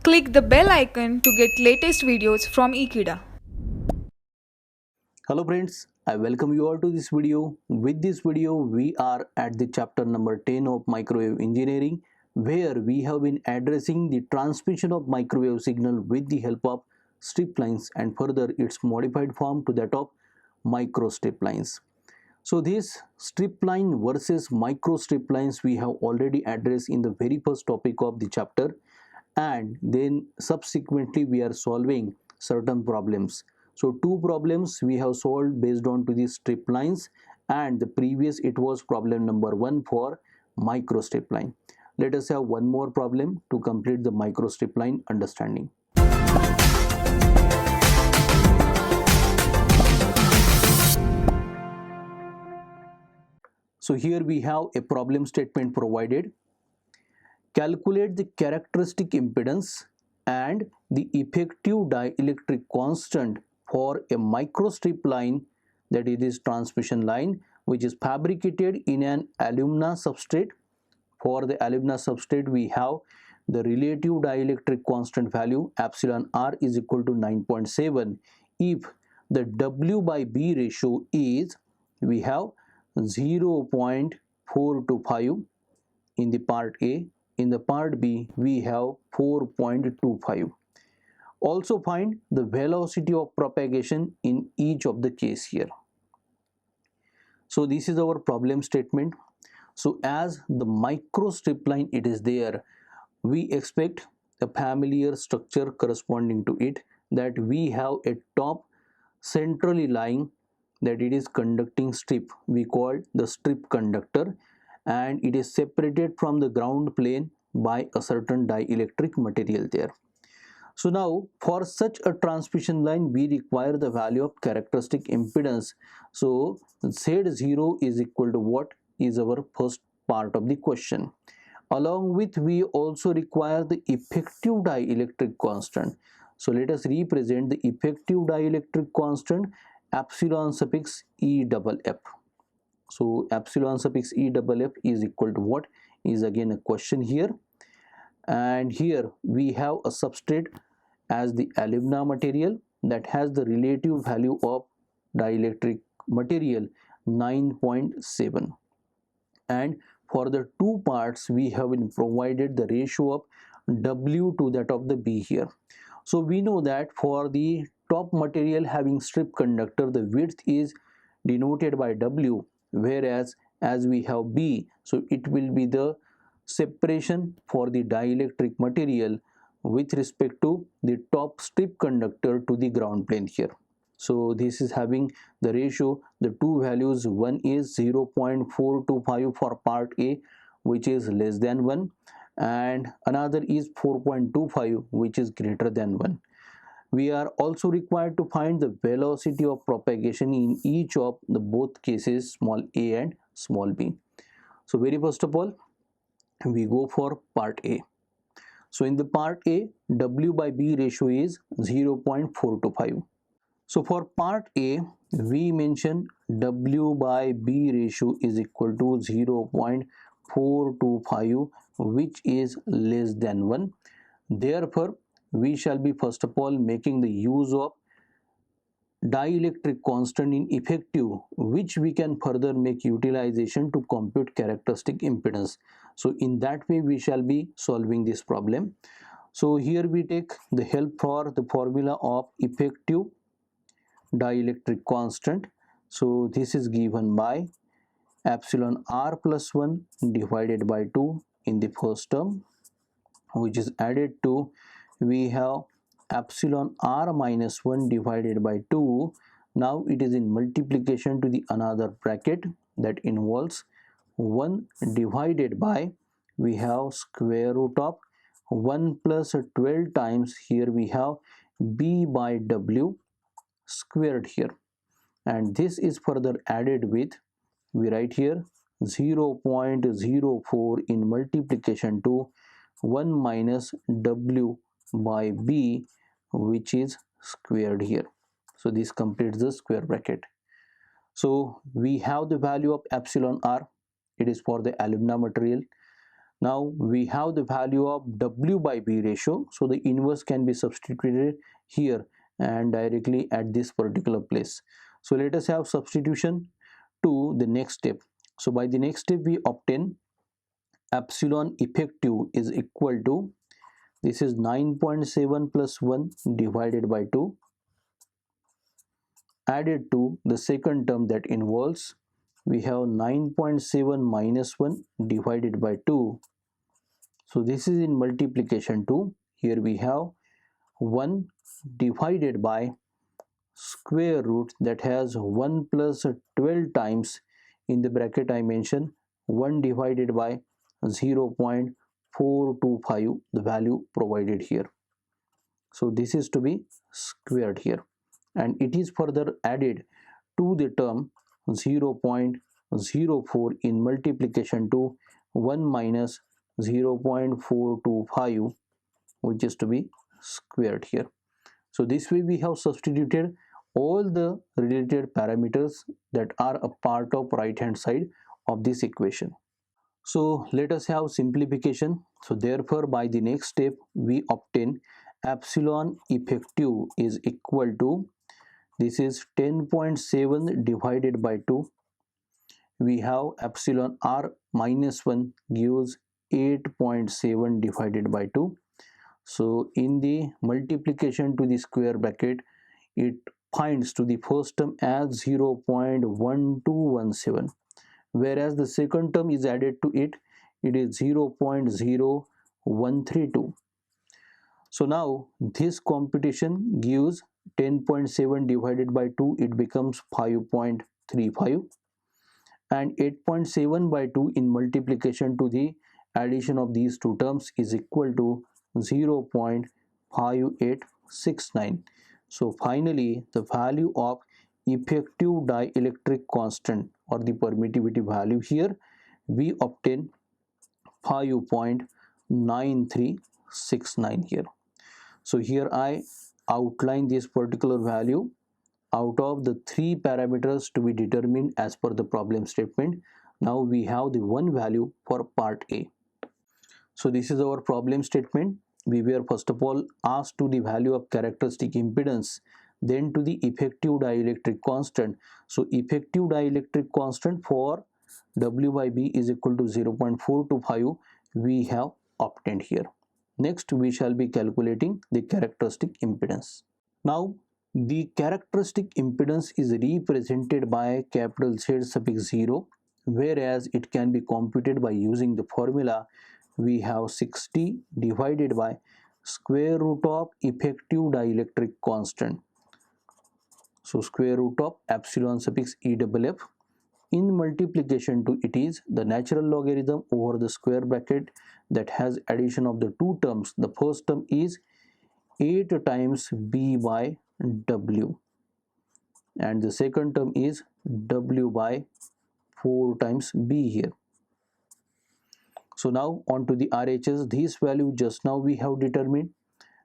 Click the bell icon to get latest videos from Ekeeda. Hello friends, I welcome you all to this video. With this video, we are at the chapter number 10 of microwave engineering, where we have been addressing the transmission of microwave signal with the help of strip lines and further its modified form to that of microstrip lines. So this strip line versus microstrip lines we have already addressed in the very first topic of the chapter, and then subsequently we are solving certain problems. So two problems we have solved based on to the strip lines, and the previous it was problem number 1 for microstrip line. Let us have one more problem to complete the microstrip line understanding. So here we have a problem statement provided. Calculate the characteristic impedance and the effective dielectric constant for a microstrip line, that is this transmission line, which is fabricated in an alumina substrate. For the alumina substrate we have the relative dielectric constant value epsilon r is equal to 9.7 if the W by B ratio is, we have 0.425 in the part A. In the part B we have 4.25. Also find the velocity of propagation in each of the case here. So this is our problem statement. So as the microstrip line it is there, we expect a familiar structure corresponding to it, that we have a top centrally lying, that it is conducting strip, we call the strip conductor, and it is separated from the ground plane by a certain dielectric material there. So now for such a transmission line we require the value of characteristic impedance. So Z0 is equal to what is our first part of the question. Along with we also require the effective dielectric constant. So let us represent the effective dielectric constant epsilon suffix E double F. So epsilon suffix E double F is equal to what is again a question here, and here we have a substrate as the alumina material that has the relative value of dielectric material 9.7, and for the two parts we have been provided the ratio of W to that of the B here. So we know that for the top material having strip conductor the width is denoted by W, whereas as we have B, so it will be the separation for the dielectric material with respect to the top strip conductor to the ground plane here. So this is having the ratio, the two values, one is 0.425 for part A, which is less than 1, and another is 4.25 which is greater than 1. We are also required to find the velocity of propagation in each of the both cases, small a and small b. So very first of all we go for part A. So in the part A, W by B ratio is 0.425. So for part A, we mention W by B ratio is equal to 0.425, which is less than 1. Therefore, we shall be first of all making the use of dielectric constant in effective, which we can further make utilization to compute characteristic impedance. So in that way we shall be solving this problem. So here we take the help for the formula of effective dielectric constant. So this is given by epsilon r plus 1 divided by 2 in the first term, which is added to, we have epsilon r minus 1 divided by 2. Now it is in multiplication to the another bracket that involves 1 divided by, we have square root of 1 plus 12 times, here we have b by w squared here, and this is further added with, we write here 0.04 in multiplication to 1 minus w by b, which is squared here. So this completes the square bracket. So we have the value of epsilon r, it is for the alumina material, Now we have the value of W by B ratio, so the inverse can be substituted here and directly at this particular place. So let us have substitution to the next step. So by the next step we obtain epsilon effective is equal to, this is 9.7 plus 1 divided by 2 added to the second term that involves, we have 9.7 minus 1 divided by 2. So this is in multiplication 2. Here we have 1 divided by square root that has 1 plus 12 times, in the bracket I mention 1 divided by 0.425, the value provided here. So this is to be squared here, and it is further added to the term 0.04 in multiplication to 1 minus 0.425, which is to be squared here. So this way we have substituted all the related parameters that are a part of right hand side of this equation. So let us have simplification. So therefore by the next step we obtain epsilon effective is equal to, this is 10.7 divided by 2. We have epsilon r minus 1 gives 8.7 divided by 2. So in the multiplication to the square bracket, it finds to the first term as 0.1217, whereas the second term is added to it, it is 0.0132. So now this computation gives 10.7 divided by 2, it becomes 5.35, and 8.7 by 2 in multiplication to the addition of these two terms is equal to 0.5869. So finally the value of effective dielectric constant or the permittivity value here, we obtain 5.9369 here. So here I outline this particular value out of the three parameters to be determined as per the problem statement. Now we have the one value for part A. So this is our problem statement. We were first of all asked to the value of characteristic impedance, then to the effective dielectric constant. So effective dielectric constant for W by B is equal to 0.425 we have obtained here. Next we shall be calculating the characteristic impedance. Now the characteristic impedance is represented by capital Z suffix 0, whereas it can be computed by using the formula. We have 60 divided by square root of effective dielectric constant. So square root of epsilon suffix EFF in multiplication to, it is the natural logarithm over the square bracket that has addition of the two terms. The first term is 8 times B by W, and the second term is W by 4 times B here. So now on to the RHS, this value just now we have determined.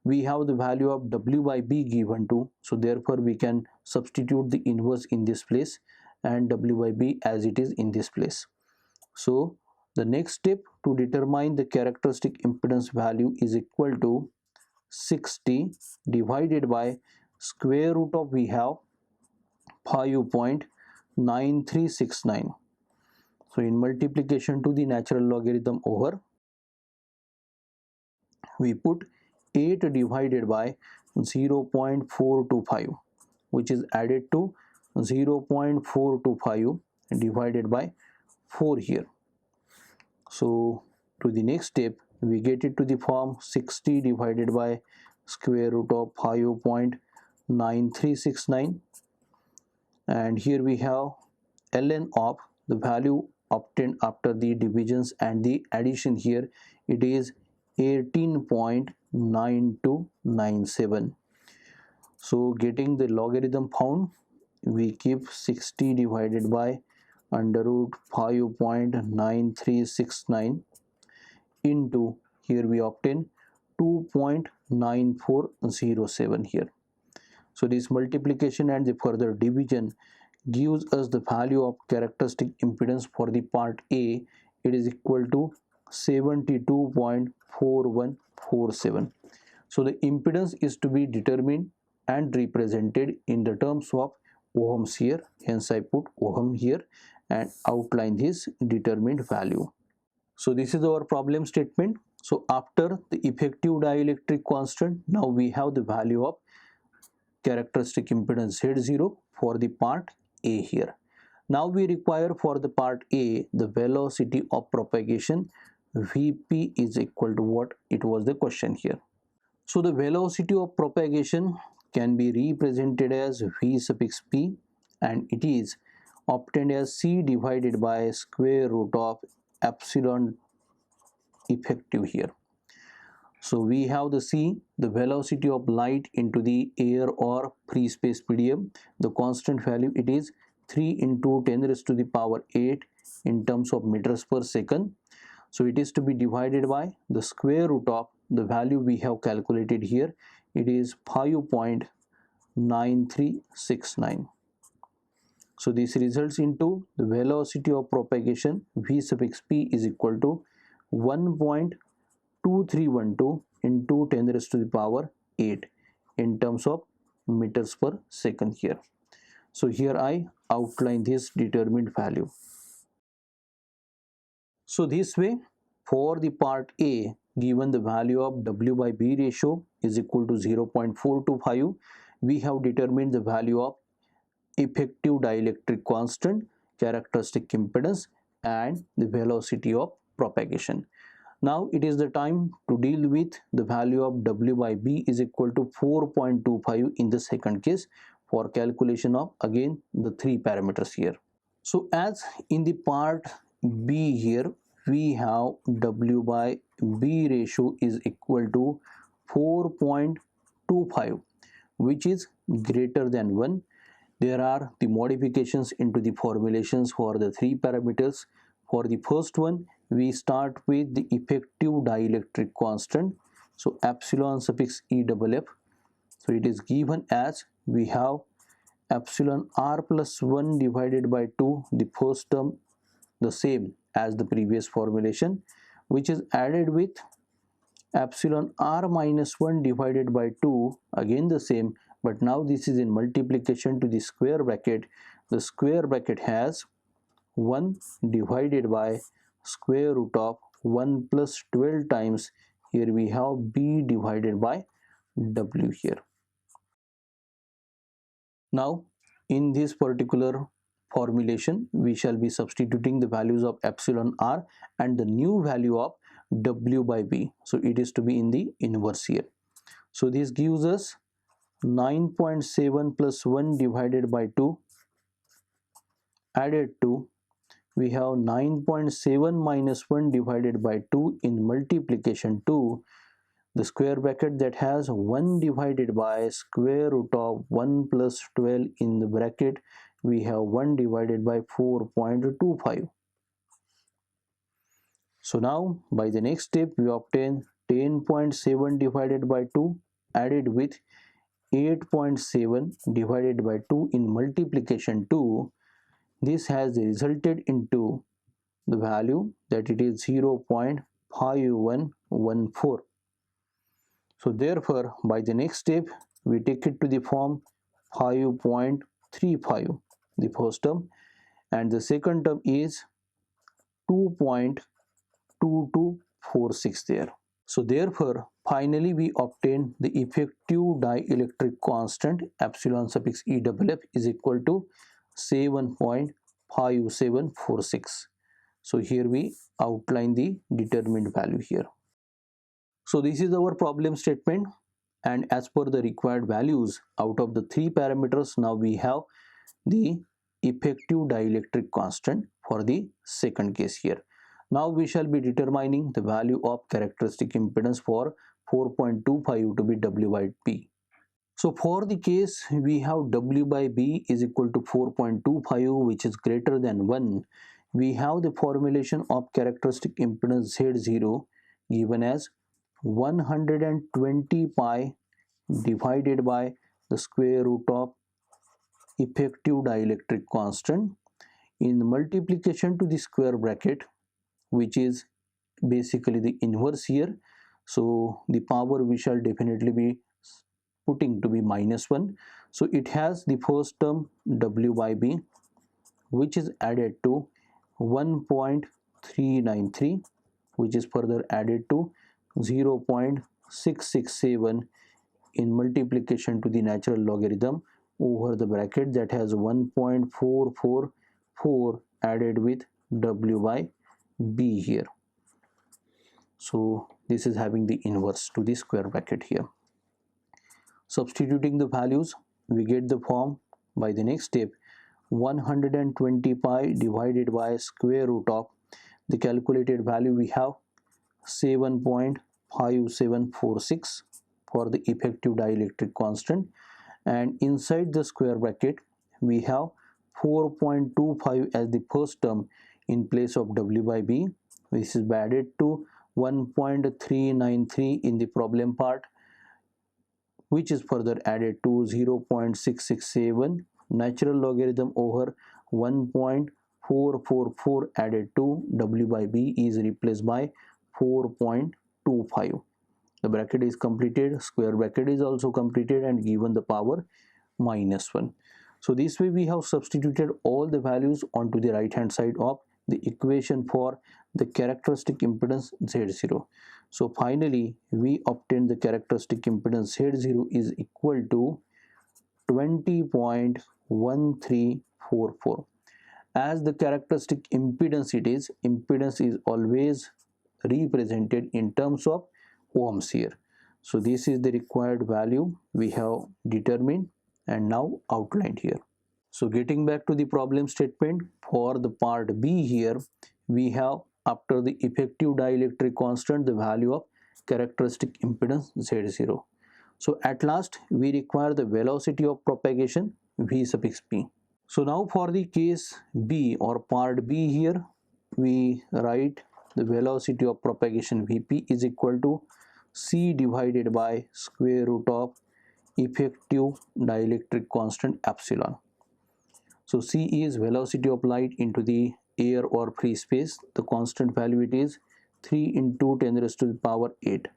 We have the value of W by B given to, so therefore we can substitute the inverse in this place and W by B as it is in this place. So the next step to determine the characteristic impedance value is equal to 60 divided by square root of, we have 5.9369. So in multiplication to the natural logarithm over, we put 8 divided by 0.425, which is added to 0.425 divided by 4 here. So to the next step we get it to the form 60 divided by square root of 5.9369, and here we have ln of the value obtained after the divisions and the addition here, it is 18.9297. So getting the logarithm found, we keep 60 divided by under root 5.9369 into, here we obtain 2.9407 here. So this multiplication and the further division gives us the value of characteristic impedance for the part A. It is equal to 72.4147. So the impedance is to be determined and represented in the terms of ohms here. Hence I put ohm here and outline this determined value. So this is our problem statement. So after the effective dielectric constant, now we have the value of characteristic impedance Z0 for the part A here. Now we require for the part A the velocity of propagation Vp is equal to what? It was the question here. So the velocity of propagation can be represented as V suffix p, and it is obtained as c divided by square root of epsilon effective here. So we have the c, the velocity of light into the air or free space medium. The constant value, it is 3 into 10 raised to the power 8 in terms of meters per second. So it is to be divided by the square root of the value we have calculated here. It is 5.9369. So this results into the velocity of propagation V suffix p is equal to 1.2312 into 10 raised to the power 8 in terms of meters per second here. So here I outline this determined value. So this way, for the part A, given the value of W by B ratio is equal to 0.425, we have determined the value of effective dielectric constant, characteristic impedance, and the velocity of propagation. Now it is the time to deal with the value of W by B is equal to 4.25 in the second case for calculation of again the three parameters here. So as in the part B here, we have W by B ratio is equal to 4.25, which is greater than 1. There are the modifications into the formulations for the three parameters. For the first one, we start with the effective dielectric constant. So epsilon suffix EFF. So it is given as we have epsilon r plus 1 divided by 2, the first term the same as the previous formulation, which is added with epsilon r minus 1 divided by 2, again the same, but now this is in multiplication to the square bracket. The square bracket has 1 divided by square root of 1 plus 12 times, here we have b divided by w here. Now in this particular formulation, we shall be substituting the values of epsilon r and the new value of w by b. So it is to be in the inverse here. So this gives us 9.7 plus 1 divided by 2 added to, we have 9.7 minus 1 divided by 2 in multiplication to the square bracket that has 1 divided by square root of 1 plus 12 in the bracket, we have 1 divided by 4.25. So now by the next step we obtain 10.7 divided by 2 added with 8.7 divided by 2 in multiplication to, this has resulted into the value that it is 0.5114. So therefore by the next step we take it to the form 5.35, the first term, and the second term is 2.2246 there. So therefore finally we obtain the effective dielectric constant epsilon suffix EFF is equal to 7.5746. So here we outline the determined value here. So this is our problem statement, and as per the required values out of the three parameters, now we have the effective dielectric constant for the second case here. Now we shall be determining the value of characteristic impedance for 4.25 to be W by B. So for the case we have W by B is equal to 4.25, which is greater than 1. We have the formulation of characteristic impedance Z0 given as 120 pi divided by the square root of effective dielectric constant in multiplication to the square bracket, which is basically the inverse here. So the power we shall definitely be putting to be -1. So it has the first term W by B, which is added to 1.393, which is further added to 0.667 in multiplication to the natural logarithm over the bracket that has 1.444 added with W by B here. So this is having the inverse to the square bracket here. Substituting the values, we get the form by the next step. 120 pi divided by square root of the calculated value we have 7.5746 for the effective dielectric constant, and inside the square bracket we have 4.25 as the first term in place of W by B. This is added to 1.393 in the problem part, which is further added to 0.667 natural logarithm over 1.444 added to W by B is replaced by 4.25. The bracket is completed, square bracket is also completed, and given the power -1. So this way we have substituted all the values onto the right hand side of the equation for the characteristic impedance Z0. So finally we obtained the characteristic impedance Z0 is equal to 20.1344. As the characteristic impedance impedance is always represented in terms of ohms here. So this is the required value we have determined and now outlined here. So getting back to the problem statement, for the part B here, we have after the effective dielectric constant the value of characteristic impedance Z0. So at last we require the velocity of propagation V suffix P. So now for the case B or part B here, we write the velocity of propagation Vp is equal to C divided by square root of effective dielectric constant epsilon. So C is velocity of light into the air or free space. The constant value it is 3 into 10 raised to the power 8,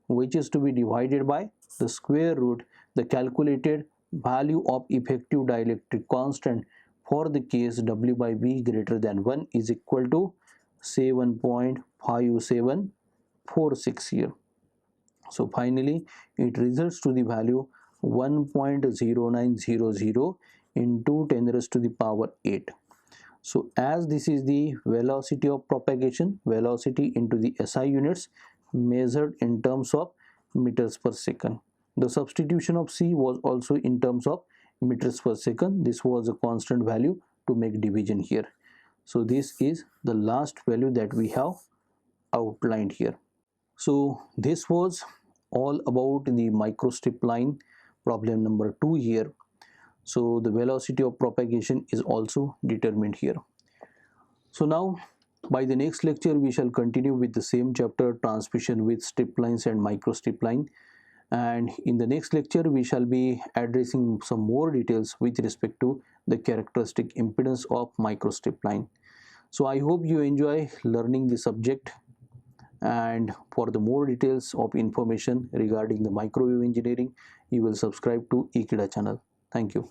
which is to be divided by the square root the calculated value of effective dielectric constant for the case W by B greater than 1 is equal to 7.5746 here. So finally it results to the value 1.0900 into 10 raised to the power 8. So as this is the velocity of propagation, velocity into the SI units measured in terms of meters per second. The substitution of C was also in terms of meters per second. This was a constant value to make division here. So this is the last value that we have outlined here. So this was all about the microstrip line problem number 2 here. So the velocity of propagation is also determined here. So now by the next lecture we shall continue with the same chapter, transmission with strip lines and microstrip line, and in the next lecture we shall be addressing some more details with respect to the characteristic impedance of microstrip line. So I hope you enjoy learning the subject, and for the more details of information regarding the microwave engineering you will subscribe to Ekeeda channel. Thank you.